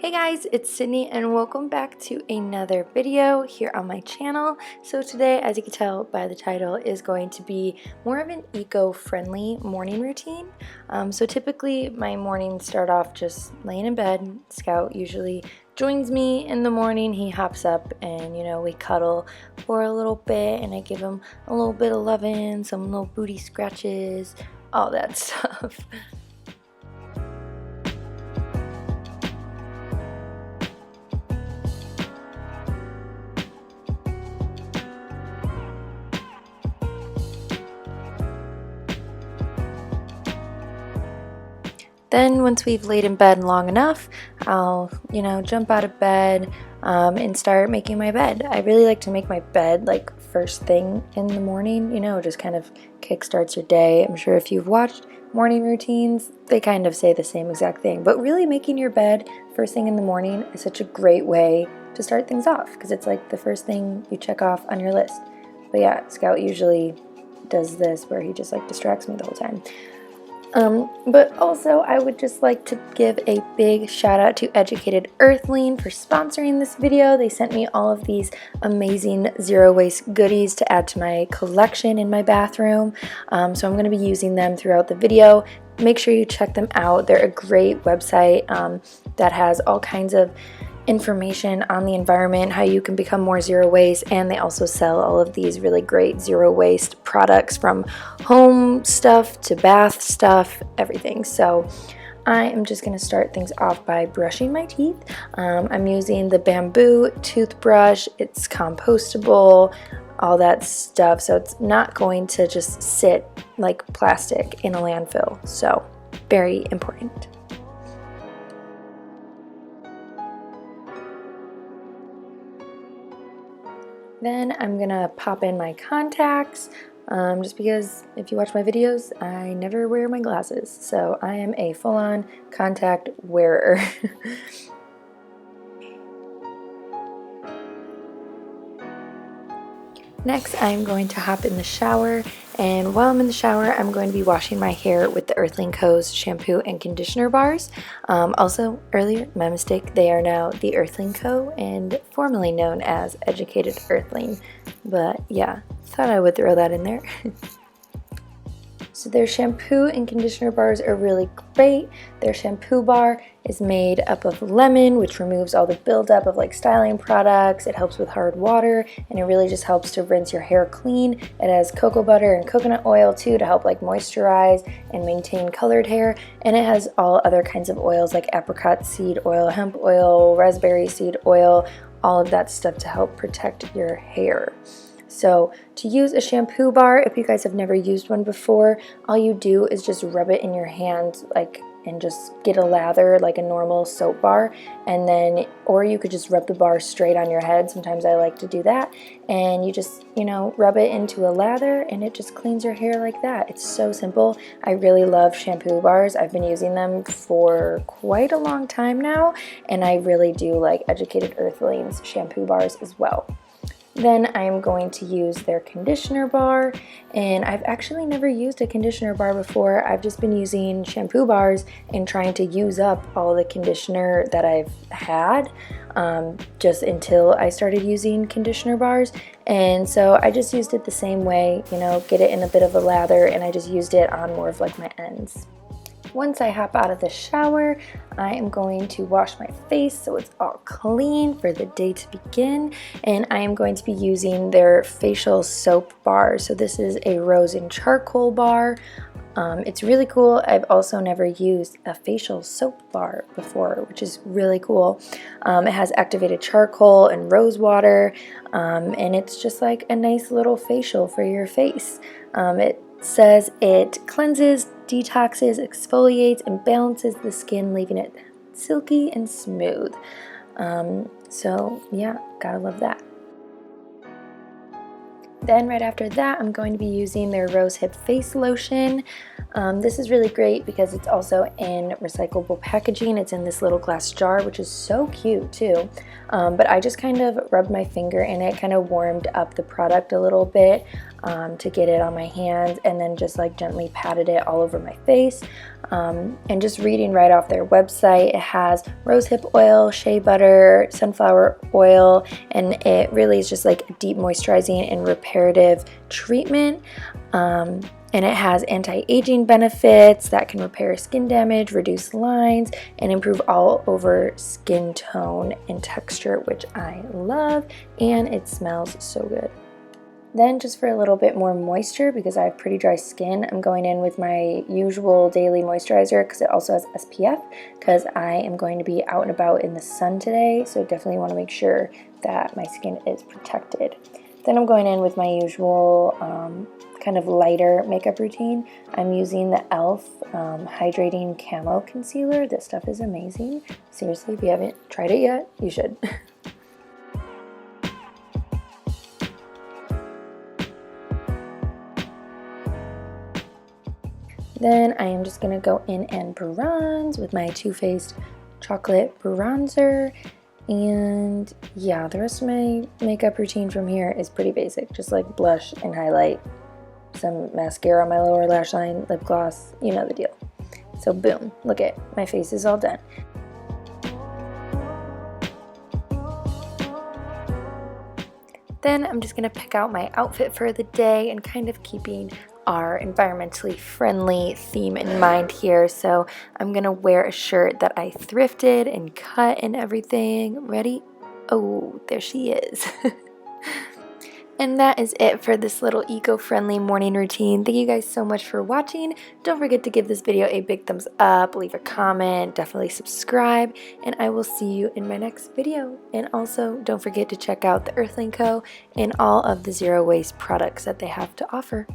Hey guys, it's Sydney and welcome back to another video here on my channel. So today, as you can tell by the title, is going to be more of an eco-friendly morning routine. So typically my mornings start off just laying in bed. Scout usually joins me in the morning. He hops up and we cuddle for a little bit and I give him a little bit of loving, some little booty scratches, all that stuff. Then once we've laid in bed long enough, I'll, jump out of bed and start making my bed. I really like to make my bed like first thing in the morning, just kind of kickstarts your day. I'm sure if you've watched morning routines, they kind of say the same exact thing. But really making your bed first thing in the morning is such a great way to start things off because it's like the first thing you check off on your list. But yeah, Scout usually does this where he just like distracts me the whole time. But also I would just like to give a big shout out to Educated Earthling for sponsoring this video. They sent me all of these amazing zero waste goodies to add to my collection in my bathroom. So I'm going to be using them throughout the video. Make sure you check them out. They're a great website that has all kinds of information on the environment, how you can become more zero waste, and they also sell all of these really great zero waste products from home stuff to bath stuff, everything. So I am just going to start things off by brushing my teeth. I'm using the bamboo toothbrush. It's compostable, all that stuff, so it's not going to just sit like plastic in a landfill. So very important. Then I'm gonna pop in my contacts, just because if you watch my videos, I never wear my glasses. So I am a full-on contact wearer. Next, I'm going to hop in the shower, and while I'm in the shower, I'm going to be washing my hair with the Earthling Co.'s shampoo and conditioner bars. Also, earlier, my mistake, they are now the Earthling Co. and formerly known as Educated Earthling. But yeah, thought I would throw that in there. So their shampoo and conditioner bars are really great. Their shampoo bar is made up of lemon, which removes all the buildup of like styling products. It helps with hard water, and it really just helps to rinse your hair clean. It has cocoa butter and coconut oil too to help like moisturize and maintain colored hair. And it has all other kinds of oils like apricot seed oil, hemp oil, raspberry seed oil, all of that stuff to help protect your hair. So to use a shampoo bar, if you guys have never used one before, all you do is just rub it in your hand and just get a lather like a normal soap bar, and then, or you could just rub the bar straight on your head. Sometimes I like to do that, and you just, rub it into a lather and it just cleans your hair like that. It's so simple. I really love shampoo bars. I've been using them for quite a long time now, and I really do like Educated Earthling's shampoo bars as well. Then I'm going to use their conditioner bar, and I've actually never used a conditioner bar before. I've just been using shampoo bars and trying to use up all the conditioner that I've had just until I started using conditioner bars. And so I just used it the same way, get it in a bit of a lather, and I just used it on more of like my ends. Once I hop out of the shower, I am going to wash my face so it's all clean for the day to begin, and I am going to be using their facial soap bar. So this is a rose and charcoal bar. It's really cool. I've also never used a facial soap bar before, which is really cool. It has activated charcoal and rose water, and it's just like a nice little facial for your face. It says it cleanses, detoxes, exfoliates, and balances the skin, leaving it silky and smooth. So yeah, gotta love that. Then right after that, I'm going to be using their Rose Hip Face Lotion. This is really great because it's also in recyclable packaging. It's in this little glass jar, which is so cute too. But I just kind of rubbed my finger in it, kind of warmed up the product a little bit to get it on my hands, and then just like gently patted it all over my face. And just reading right off their website, it has rosehip oil, shea butter, sunflower oil, and it really is just like a deep moisturizing and reparative treatment. And it has anti-aging benefits that can repair skin damage, reduce lines, and improve all over skin tone and texture, which I love, and it smells so good. Then just for a little bit more moisture, because I have pretty dry skin, I'm going in with my usual daily moisturizer because it also has SPF, because I am going to be out and about in the sun today, so definitely want to make sure that my skin is protected. Then I'm going in with my usual kind of lighter makeup routine. I'm using the e.l.f. Hydrating Camo Concealer. This stuff is amazing. Seriously, if you haven't tried it yet, you should. Then I am just going to go in and bronze with my Too Faced Chocolate Bronzer. And yeah, the rest of my makeup routine from here is pretty basic. Just like blush and highlight, some mascara on my lower lash line, lip gloss, you know the deal. So boom, look at my face is all done. Then I'm just going to pick out my outfit for the day and kind of keeping our environmentally friendly theme in mind here. So I'm going to wear a shirt that I thrifted and cut and everything. Ready? Oh, there she is. And that is it for this little eco-friendly morning routine. Thank you guys so much for watching. Don't forget to give this video a big thumbs up, leave a comment, definitely subscribe, and I will see you in my next video. And also, don't forget to check out the Earthling Co. and all of the zero waste products that they have to offer.